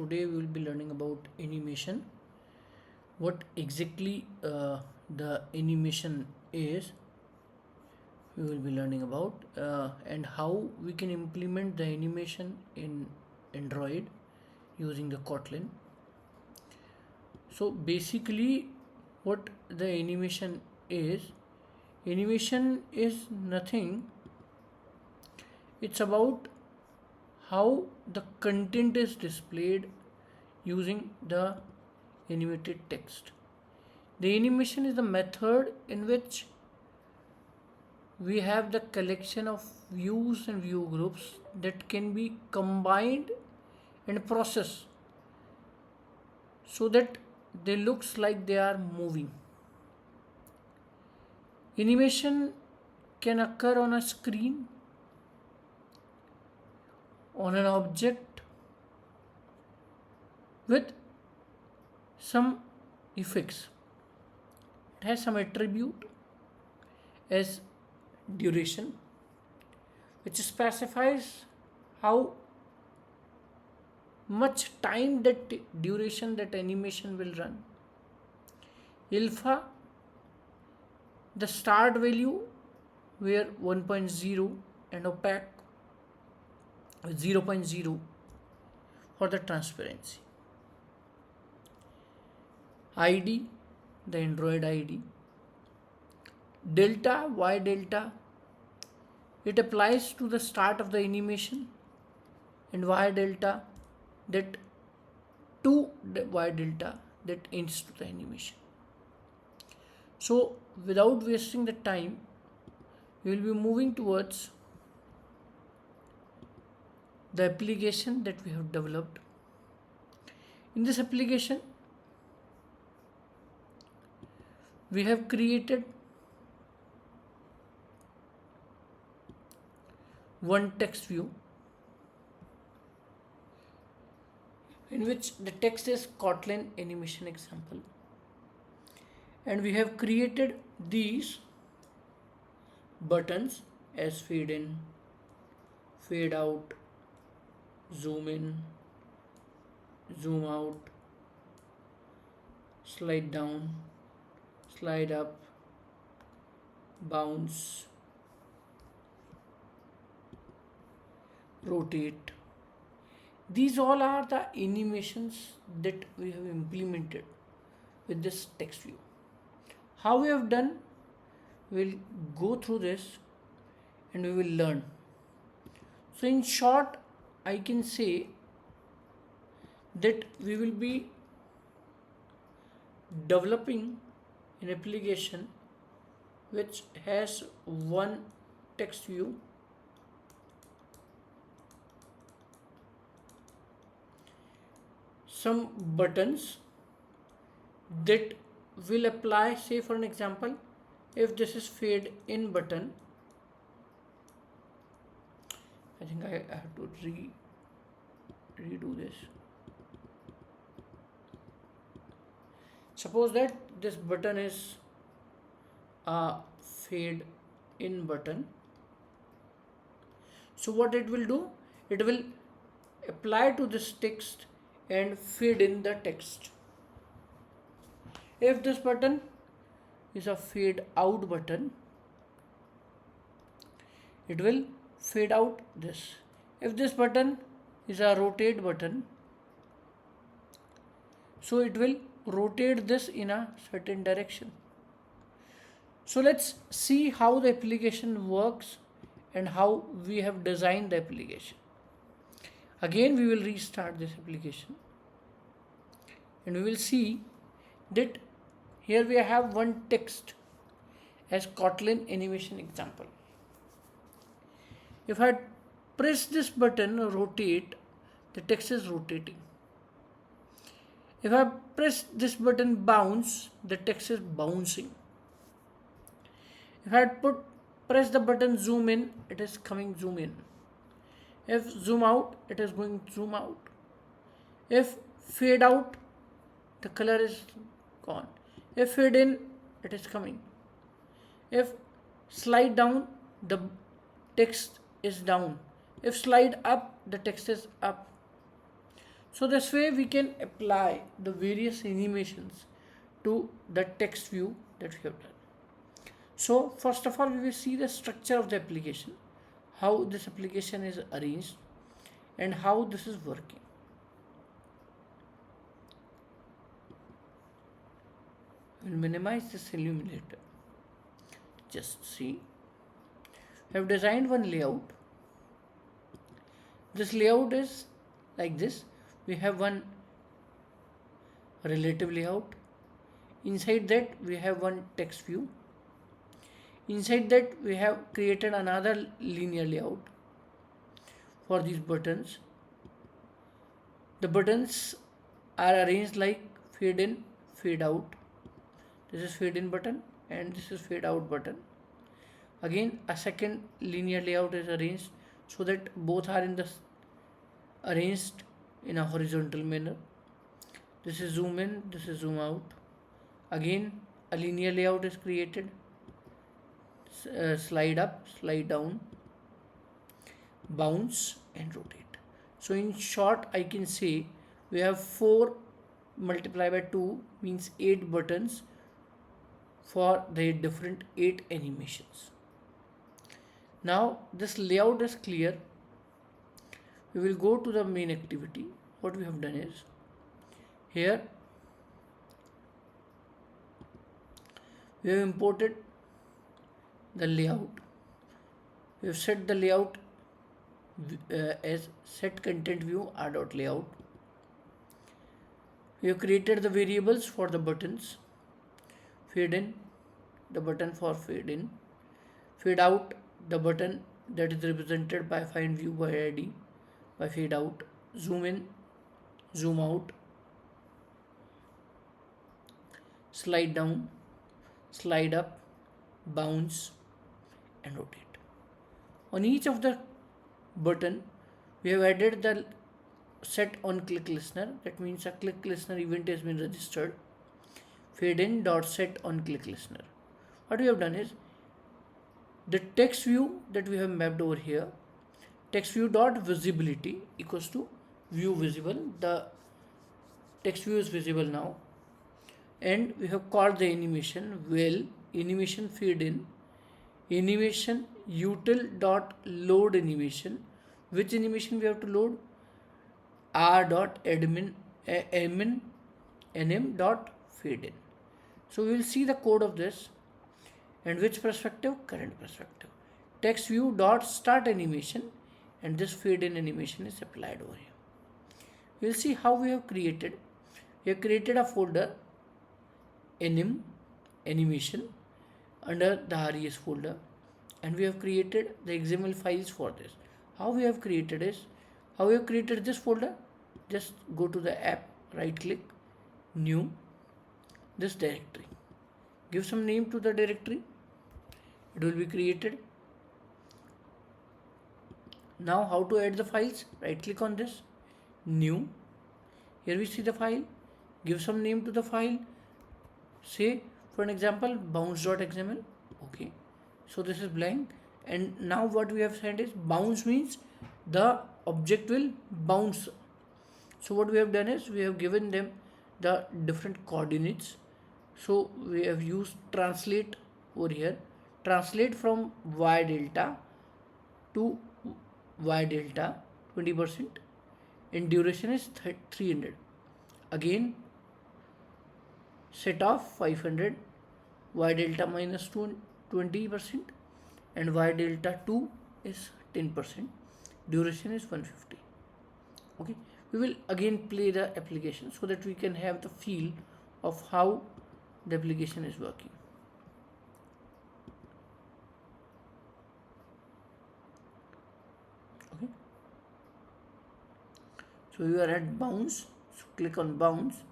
today we will be learning about animation. What exactly the animation is, we will be learning about, and how we can implement the animation in Android using the Kotlin. So basically, what the animation is nothing. It's about how the content is displayed using the animated text. The animation is the method in which we have the collection of views and view groups that can be combined and processed so that they looks like they are moving. Animation can occur on a screen, on an object, with some effects. It has some attribute as duration, which specifies how much time that duration that animation will run. Alpha, the start value, where 1.0, and opaque 0.0 for the transparency. ID, the Android ID. Delta, Y delta, it applies to the start of the animation, and Y delta, that to the Y delta that ends to the animation. So without wasting the time, we will be moving towards the application that we have developed. In this application, we have created one text view in which the text is Kotlin animation example, and we have created these buttons as fade in, fade out, zoom in, zoom out, slide down, slide up, bounce, rotate. These all are the animations that we have implemented with this text view. How we have done, we'll go through this and we will learn. So in short, I can say that we will be developing an application which has one text view, some buttons that will apply. Say for an example, if this is fade in button, I think I have to redo this. Suppose that this button is a fade in button. So what it will do, it will apply to this text and fade in the text. If this button is a fade out button, it will fade out this. If this button is a rotate button, so it will rotate this in a certain direction. So let's see how the application works and how we have designed the application. Again, we will restart this application and we will see that here we have one text as Kotlin animation example. If I press this button, rotate, the text is rotating. If I press this button, bounce, the text is bouncing. If I press the button zoom in, it is coming zoom in. If zoom out, it is going zoom out. If fade out, the color is gone. If fade in, it is coming. If slide down, the text is down. If slide up, the text is up. So this way we can apply the various animations to the text view that we have done. So first of all, we will see the structure of the application, how this application is arranged and how this is working. We'll minimize this illuminator. Just see. I have designed one layout. This layout is like this. We have one relative layout. Inside that we have one text view. Inside that we have created another linear layout for these buttons. The buttons are arranged like fade in, fade out. This is fade in button and this is fade out button. Again, a second linear layout is arranged so that both are arranged in a horizontal manner. This is zoom in, this is zoom out. Again, a linear layout is created. Slide up, slide down, bounce and rotate. So in short, I can say we have 4 multiplied by 2 means 8 buttons for the different 8 animations. Now this layout is clear. We will go to the main activity. What we have done is, here we have imported the layout. We have set the layout as set content view r.layout. We have created the variables for the buttons. Fade in, the button for fade in. Fade out, the button that is represented by find view by ID by fade out. Zoom in, zoom out. Slide down, slide up, bounce and rotate. On each of the button we have added the set on click listener. That means a click listener event has been registered. Fade in dot set on click listener. What we have done is, the text view that we have mapped over here, text view dot visibility equals to view visible. The text view is visible now, and we have called the animation well animation fade in, animation util dot load animation. Which animation we have to load? R dot admin nm dot fade in. So we will see the code of this. And which perspective? Current perspective. Text view dot start animation, and this fade in animation is applied over here. We will see how we have created. We have created a folder anim animation under the res folder, and we have created the XML files for this. How we have created this folder? Just go to the app, right click, new, this directory. Give some name to the directory. It will be created. Now how to add the files? Right click on this, new. Here we see the file. Give some name to the file. Say for an example bounce.xml. Okay. So this is blank. And now what we have said is bounce means the object will bounce. So what we have done is we have given them the different coordinates. So we have used translate over here. Translate from y delta to y delta 20%, and duration is 300. Again set off 500, y delta minus 20%, and y delta 2 is 10%. Duration is 150. Okay, we will again play the application so that we can have the feel of how the application is working. Okay, so you are at bounce. So click on bounce.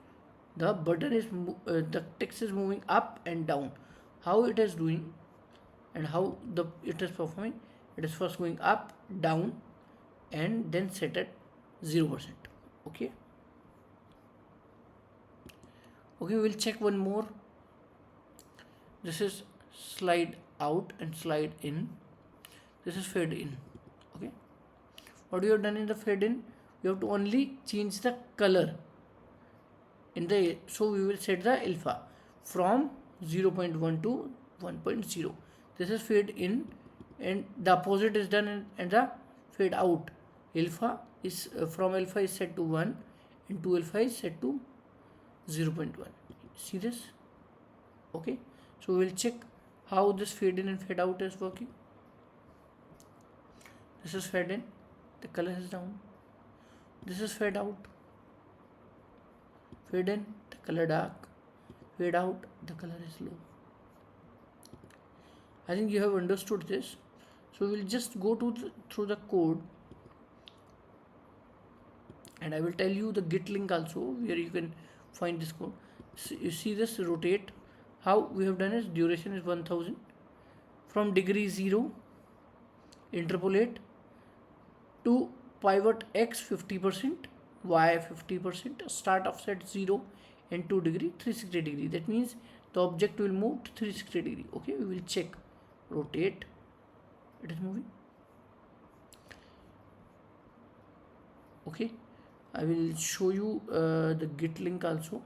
The button is the text is moving up and down. How it is doing and how it is performing? It is first going up, down, and then set at 0%. Okay. Okay, we will check one more. This is slide out and slide in. This is fade in. Okay. What we have done in the fade in? you have to only change the color in the, so we will set the alpha from 0.1 to 1.0. This is fade in, and the opposite is done and the fade out. Alpha is from alpha is set to 1 and 2 alpha is set to 0.1. See this? Okay, so we will check how this fade in and fade out is working. This is fade in, the color is down. This is fade out. Fade in, the color dark. Fade out, the color is low. I think you have understood this. So we'll just go to through the code, and I will tell you the git link also where you can find this code. So you see this rotate. How we have done is duration is 1000. From degree 0, interpolate to pivot x 50%, y 50%, start offset 0 and 2 degree, 360 degree. That means the object will move to 360 degree. Okay, we will check. Rotate, it is moving. Okay, I will show you the git link also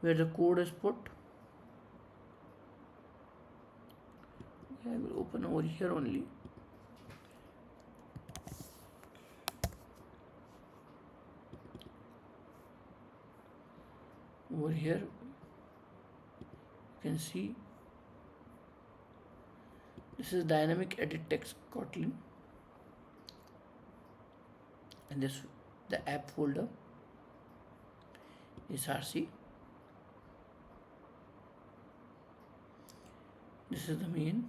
where the code is put. I will open over here only. Over here you can see this is dynamic edit text Kotlin, and this the app folder is RC. This is the main.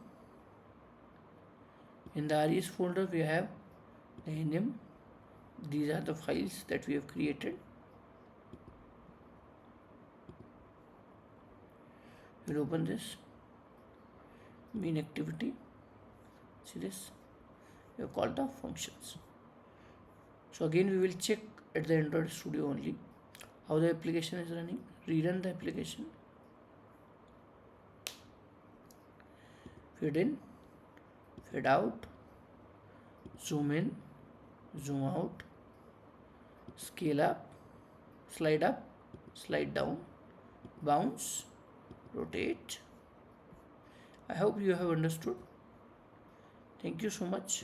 In the RES folder we have the enum. These are the files that we have created. We'll open this main activity. See this? We have called the functions. So again we will check at the Android Studio only how the application is running. Rerun the application. Fade in, fade out, zoom in, zoom out, scale up, slide down, bounce, rotate. I hope you have understood. Thank you so much.